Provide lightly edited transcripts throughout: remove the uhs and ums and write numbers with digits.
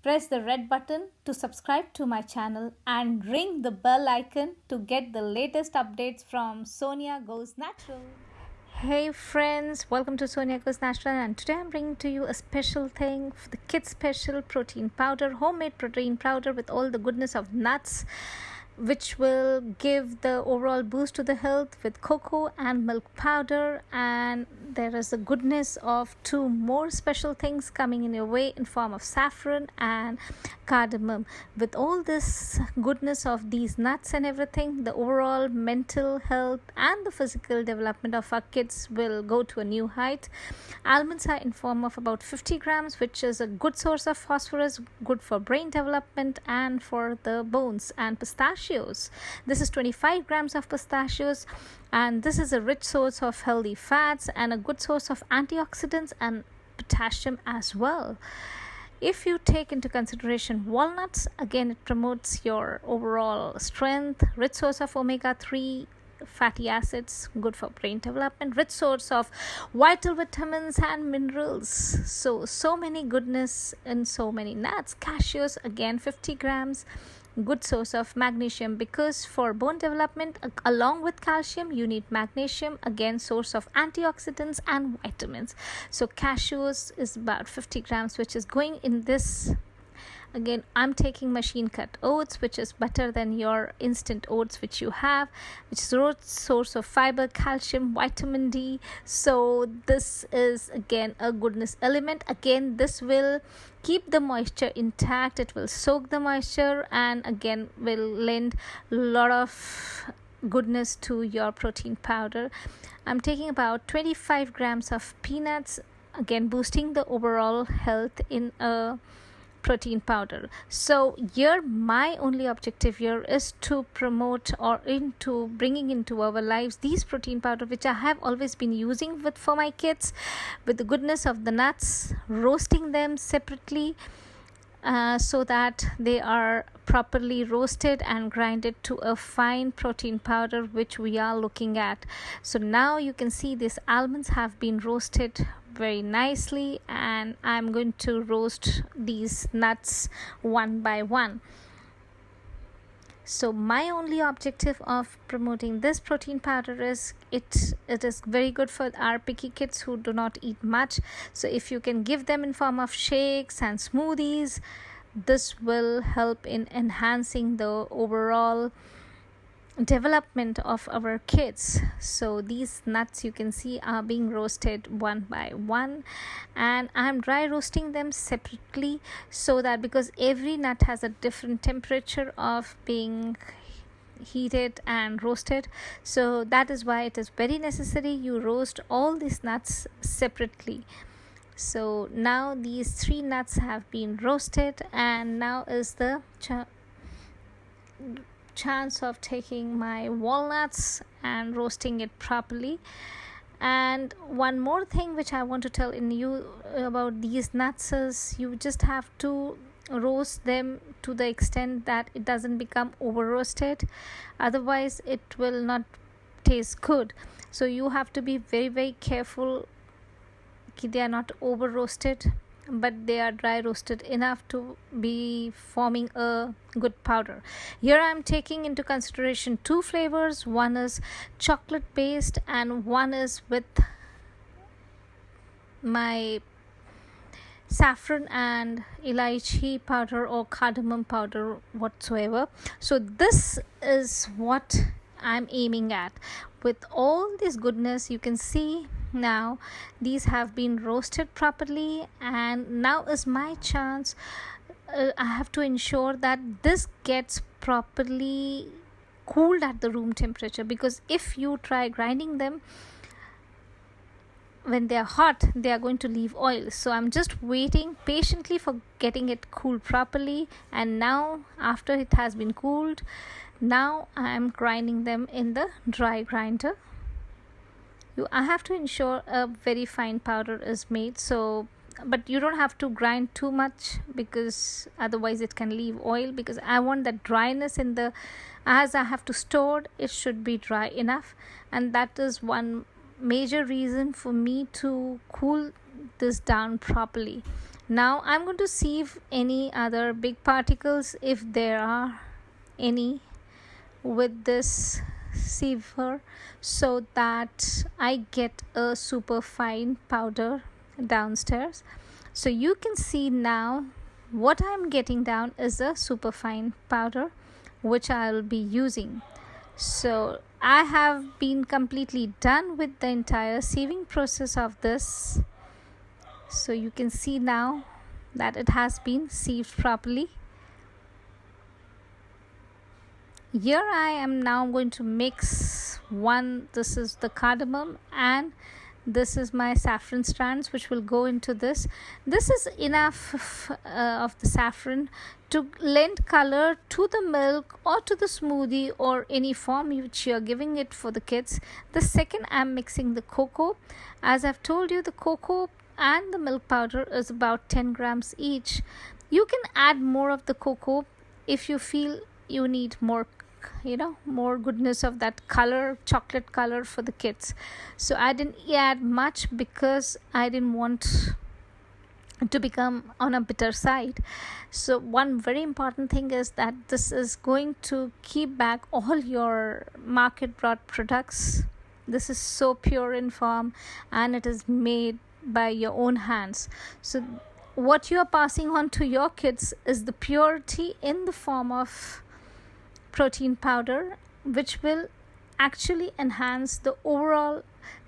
Press the red button to subscribe to my channel and ring the bell icon to get the latest updates from Sonia Goes Natural. Hey friends, welcome to Sonia Goes Natural, and today I'm bringing to you a special thing for the kids special protein powder, homemade protein powder with all the goodness of nuts, which will give the overall boost to the health with cocoa and milk powder. And there is the goodness of two more special things coming in your way in form of saffron and cardamom. With all this goodness of these nuts and everything, the overall mental health and the physical development of our kids will go to a new height. Almonds are in form of about 50 grams, which is a good source of phosphorus, good for brain development and for the bones. And pistachios, this is 25 grams of pistachios, and this is a rich source of healthy fats and a good source of antioxidants and potassium as well. If you take into consideration walnuts, again it promotes your overall strength, rich source of omega-3 fatty acids, good for brain development, rich source of vital vitamins and minerals. So many goodness in so many nuts. Cashews, again 50 grams, good source of magnesium, because for bone development along with calcium you need magnesium, again source of antioxidants and vitamins. So cashews is about 50 grams, which is going in this. Again, I'm taking machine cut oats, which is better than your instant oats which you have, which is a source of fiber, calcium, vitamin D. So this is again a goodness element. Again, this will keep the moisture intact, it will soak the moisture, and again will lend a lot of goodness to your protein powder. I'm taking about 25 grams of peanuts, again boosting the overall health in a protein powder. So here my only objective here is to promote or into bringing into our lives these protein powder, which I have always been using with for my kids, with the goodness of the nuts, roasting them separately so that they are properly roasted and grinded to a fine protein powder, which we are looking at. So now you can see these almonds have been roasted very nicely, and I'm going to roast these nuts one by one. So my only objective of promoting this protein powder is it is very good for our picky kids who do not eat much. So if you can give them in form of shakes and smoothies, this will help in enhancing the overall development of our kids. So these nuts you can see are being roasted one by one, and I'm dry roasting them separately, so that because every nut has a different temperature of being heated and roasted, so that is why it is very necessary you roast all these nuts separately. So now these three nuts have been roasted, and now is the chance of taking my walnuts and roasting it properly. And one more thing which I want to tell in you about these nuts is you just have to roast them to the extent that it doesn't become over roasted, otherwise it will not taste good. So you have to be very careful they are not over roasted, but they are dry roasted enough to be forming a good powder. Here I am taking into consideration two flavors. One is chocolate based and one is with my saffron and elaichi powder or cardamom powder whatsoever. So this is what I'm aiming at. With all this goodness, you can see now these have been roasted properly, and now is my chance. I have to ensure that this gets properly cooled at the room temperature, because if you try grinding them when they are hot, they are going to leave oil. So I'm just waiting patiently for getting it cooled properly, and now after it has been cooled, now I'm grinding them in the dry grinder. I have to ensure a very fine powder is made, so but you don't have to grind too much, because otherwise it can leave oil, because I want that dryness in the, as I have to store it should be dry enough. And that is one major reason for me to cool this down properly. Now I'm going to sieve any other big particles if there are any with this siever, so that I get a super fine powder downstairs. So you can see now what I'm getting down is a super fine powder which I'll be using. So I have been completely done with the entire sieving process of this. So you can see now that it has been sieved properly. Here I am now going to mix this is the cardamom, and this is my saffron strands which will go into this. This is enough of the saffron to lend color to the milk or to the smoothie or any form which you are giving it for the kids. The second, I'm mixing the cocoa. As I've told you, the cocoa and the milk powder is about 10 grams each. You can add more of the cocoa if you feel you need more goodness of that color, chocolate color for the kids. So I didn't add much because I didn't want to become on a bitter side. So one very important thing is that this is going to keep back all your market brought products. This is so pure in form and it is made by your own hands. So what you are passing on to your kids is the purity in the form of protein powder, which will actually enhance the overall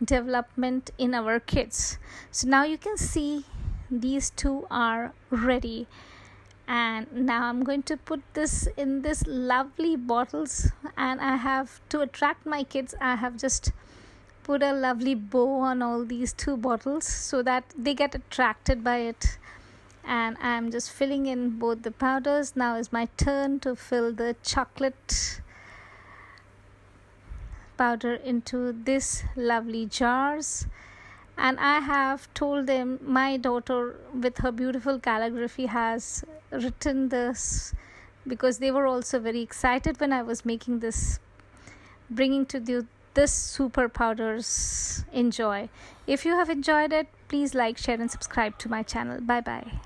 development in our kids. So now you can see these two are ready, and now I'm going to put this in this lovely bottles, and I have to attract my kids, I have just put a lovely bow on all these two bottles so that they get attracted by it. And I'm just filling in both the powders. Now is my turn to fill the chocolate powder into this lovely jars. And I have told them, my daughter with her beautiful calligraphy has written this, because they were also very excited when I was making this, bringing to this super powders enjoy. If you have enjoyed it, please like, share and subscribe to my channel. Bye bye.